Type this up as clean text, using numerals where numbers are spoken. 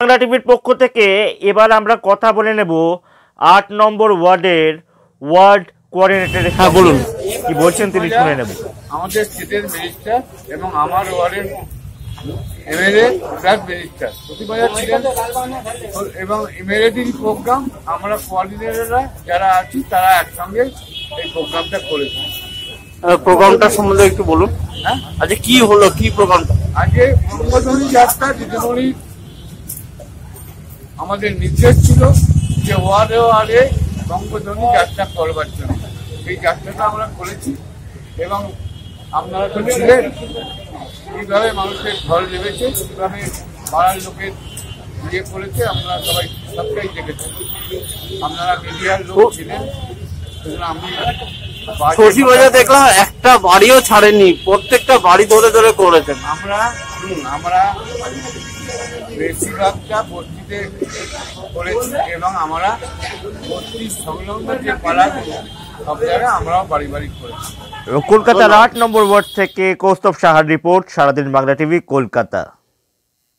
বাংলা টিভির পক্ষ থেকে এবার আমরা কথা বলে নেব ৮ নম্বর ওয়ার্ডের ওয়ার্ড কোঅর্ডিনেটরের সাথে। বলুন কি বলছেন তিনি, শুনে নেব। আমাদের স্টেটের মিনিস্টার এবং আমার ওয়ার্ডের এমএলএ প্লাস মিনিস্টার প্রতিবাজার ছিলেন এবং এমএলএটির প্রোগ্রাম আমরা কোঅর্ডিনেটররা যারা আছি তারা একসঙ্গে এই প্রোগ্রামটা করেছি। প্রোগ্রামটা সম্বন্ধে একটু বলুন। হ্যাঁ, আজকে কি হলো, কি প্রোগ্রামটা? আজকে বঙ্গধ্বনি যাত্রা দিদিমণি আমাদের নির্দেশ ছিল যে ওয়ার্ডে ওয়ার্ডে বঙ্গধ্বনি যাত্রা করবার জন্য। এই যাত্রাটা আমরা করেছি এবং আপনারা তো ছিলেন, কীভাবে মানুষের ঢল নেমেছে, কীভাবে পাড়ার লোকের ইয়ে করেছে, আপনারা সবাই সবটাই দেখেছেন। আপনারা মিডিয়ার লোক ছিলেন, আমি শশীবাজার দেখলাম একটা বাড়িও ছাড়েনি, প্রত্যেকটা বাড়ি ধরে ধরে করেছেন। আমরা বেশিরভাগটা বস্তিতে করেছি এবং আমরা বস্তির সংলগ্ন যে পাড়াগুলো সব জায়গায় আমরাও বাড়ি বাড়ি করেছি। কলকাতার ৮ নম্বর ওয়ার্ড থেকে কৌস্তব সাহার রিপোর্ট, সারাদিন বাংলা টিভি, কলকাতা।